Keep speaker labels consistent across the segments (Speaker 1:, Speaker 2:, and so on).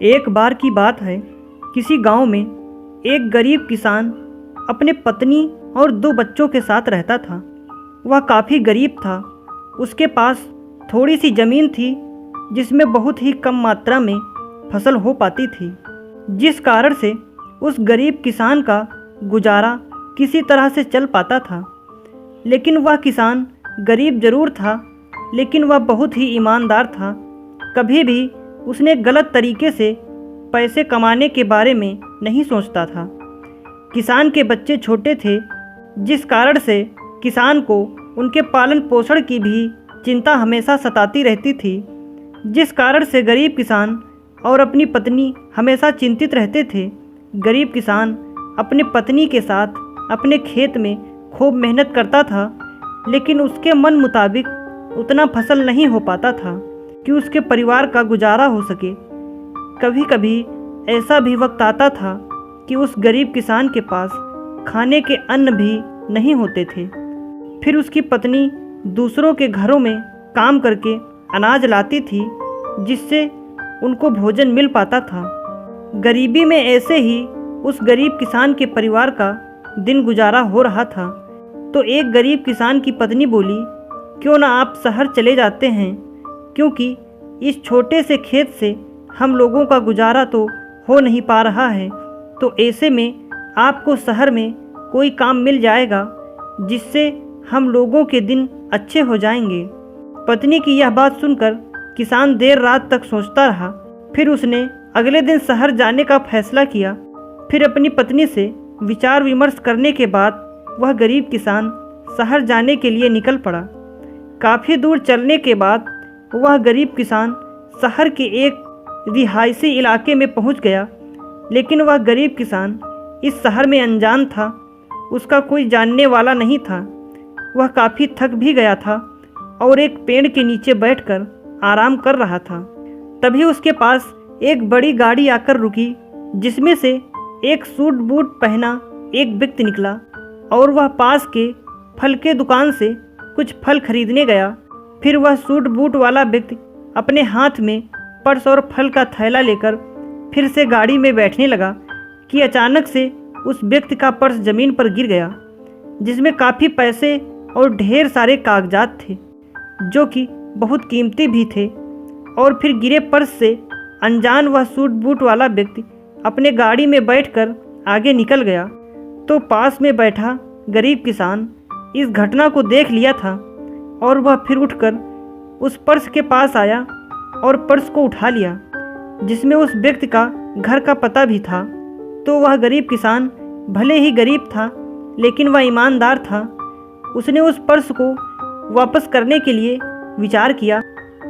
Speaker 1: एक बार की बात है, किसी गांव में एक गरीब किसान अपने पत्नी और 2 बच्चों के साथ रहता था। वह काफ़ी गरीब था। उसके पास थोड़ी सी ज़मीन थी जिसमें बहुत ही कम मात्रा में फसल हो पाती थी, जिस कारण से उस गरीब किसान का गुजारा किसी तरह से चल पाता था। लेकिन वह किसान गरीब ज़रूर था, लेकिन वह बहुत ही ईमानदार था। कभी भी उसने गलत तरीके से पैसे कमाने के बारे में नहीं सोचता था। किसान के बच्चे छोटे थे, जिस कारण से किसान को उनके पालन पोषण की भी चिंता हमेशा सताती रहती थी, जिस कारण से गरीब किसान और अपनी पत्नी हमेशा चिंतित रहते थे। गरीब किसान अपनी पत्नी के साथ अपने खेत में खूब मेहनत करता था, लेकिन उसके मन मुताबिक उतना फसल नहीं हो पाता था कि उसके परिवार का गुजारा हो सके। कभी कभी ऐसा भी वक्त आता था कि उस गरीब किसान के पास खाने के अन्न भी नहीं होते थे। फिर उसकी पत्नी दूसरों के घरों में काम करके अनाज लाती थी, जिससे उनको भोजन मिल पाता था। गरीबी में ऐसे ही उस गरीब किसान के परिवार का दिन गुजारा हो रहा था। तो एक गरीब किसान की पत्नी बोली, क्यों ना आप शहर चले जाते हैं, क्योंकि इस छोटे से खेत से हम लोगों का गुजारा तो हो नहीं पा रहा है। तो ऐसे में आपको शहर में कोई काम मिल जाएगा, जिससे हम लोगों के दिन अच्छे हो जाएंगे। पत्नी की यह बात सुनकर किसान देर रात तक सोचता रहा। फिर उसने अगले दिन शहर जाने का फैसला किया। फिर अपनी पत्नी से विचार विमर्श करने के बाद वह गरीब किसान शहर जाने के लिए निकल पड़ा। काफ़ी दूर चलने के बाद वह गरीब किसान शहर के एक रिहायशी इलाके में पहुंच गया। लेकिन वह गरीब किसान इस शहर में अनजान था। उसका कोई जानने वाला नहीं था। वह काफ़ी थक भी गया था और एक पेड़ के नीचे बैठकर आराम कर रहा था। तभी उसके पास एक बड़ी गाड़ी आकर रुकी, जिसमें से एक सूट बूट पहना एक व्यक्ति निकला और वह पास के फल के दुकान से कुछ फल खरीदने गया। फिर वह सूट बूट वाला व्यक्ति अपने हाथ में पर्स और फल का थैला लेकर फिर से गाड़ी में बैठने लगा कि अचानक से उस व्यक्ति का पर्स ज़मीन पर गिर गया, जिसमें काफ़ी पैसे और ढेर सारे कागजात थे, जो कि बहुत कीमती भी थे। और फिर गिरे पर्स से अनजान वह सूट बूट वाला व्यक्ति अपने गाड़ी में बैठकर आगे निकल गया। तो पास में बैठा गरीब किसान इस घटना को देख लिया था और वह फिर उठकर उस पर्स के पास आया और पर्स को उठा लिया, जिसमें उस व्यक्ति का घर का पता भी था। तो वह गरीब किसान भले ही गरीब था, लेकिन वह ईमानदार था। उसने उस पर्स को वापस करने के लिए विचार किया।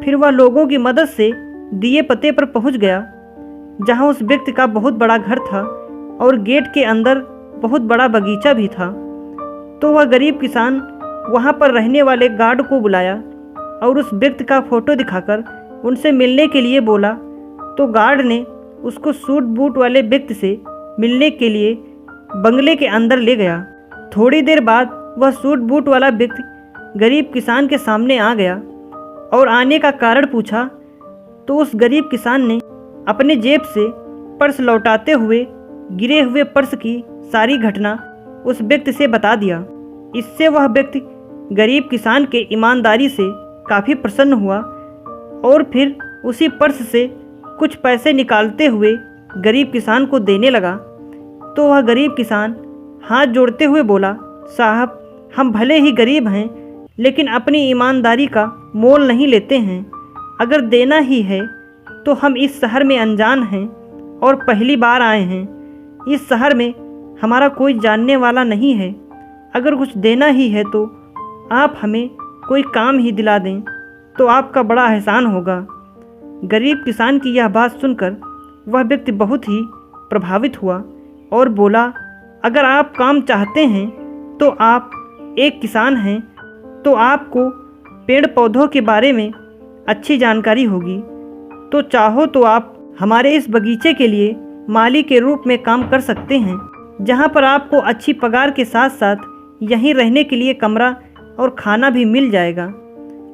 Speaker 1: फिर वह लोगों की मदद से दिए पते पर पहुंच गया, जहां उस व्यक्ति का बहुत बड़ा घर था और गेट के अंदर बहुत बड़ा बगीचा भी था। तो वह गरीब किसान वहां पर रहने वाले गार्ड को बुलाया और उस व्यक्ति का फ़ोटो दिखाकर उनसे मिलने के लिए बोला। तो गार्ड ने उसको सूट बूट वाले व्यक्ति से मिलने के लिए बंगले के अंदर ले गया। थोड़ी देर बाद वह सूट बूट वाला व्यक्ति गरीब किसान के सामने आ गया और आने का कारण पूछा। तो उस गरीब किसान ने अपने जेब से पर्स लौटाते हुए गिरे हुए पर्स की सारी घटना उस व्यक्ति से बता दिया। इससे वह व्यक्ति गरीब किसान के ईमानदारी से काफ़ी प्रसन्न हुआ और फिर उसी पर्स से कुछ पैसे निकालते हुए गरीब किसान को देने लगा। तो वह गरीब किसान हाथ जोड़ते हुए बोला, साहब, हम भले ही गरीब हैं, लेकिन अपनी ईमानदारी का मोल नहीं लेते हैं। अगर देना ही है तो हम इस शहर में अनजान हैं और पहली बार आए हैं। इस शहर में हमारा कोई जानने वाला नहीं है। अगर कुछ देना ही है तो आप हमें कोई काम ही दिला दें तो आपका बड़ा एहसान होगा। गरीब किसान की यह बात सुनकर वह व्यक्ति बहुत ही प्रभावित हुआ और बोला, अगर आप काम चाहते हैं तो आप एक किसान हैं, तो आपको पेड़ पौधों के बारे में अच्छी जानकारी होगी। तो चाहो तो आप हमारे इस बगीचे के लिए माली के रूप में काम कर सकते हैं, जहां पर आपको अच्छी पगार के साथ साथ यहीं रहने के लिए कमरा और खाना भी मिल जाएगा।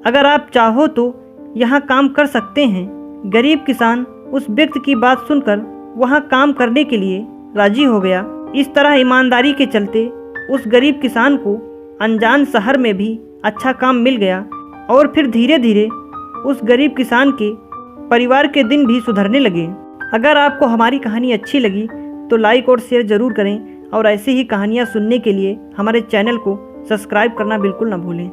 Speaker 1: अगर आप चाहो तो यहाँ काम कर सकते हैं। गरीब किसान उस व्यक्ति की बात सुनकर वहाँ काम करने के लिए राजी हो गया। इस तरह ईमानदारी के चलते उस गरीब किसान को अनजान शहर में भी अच्छा काम मिल गया और फिर धीरे धीरे उस गरीब किसान के परिवार के दिन भी सुधरने लगे। अगर आपको हमारी कहानी अच्छी लगी तो लाइक और शेयर ज़रूर करें और ऐसी ही कहानियाँ सुनने के लिए हमारे चैनल को सब्सक्राइब करना बिल्कुल ना भूलें।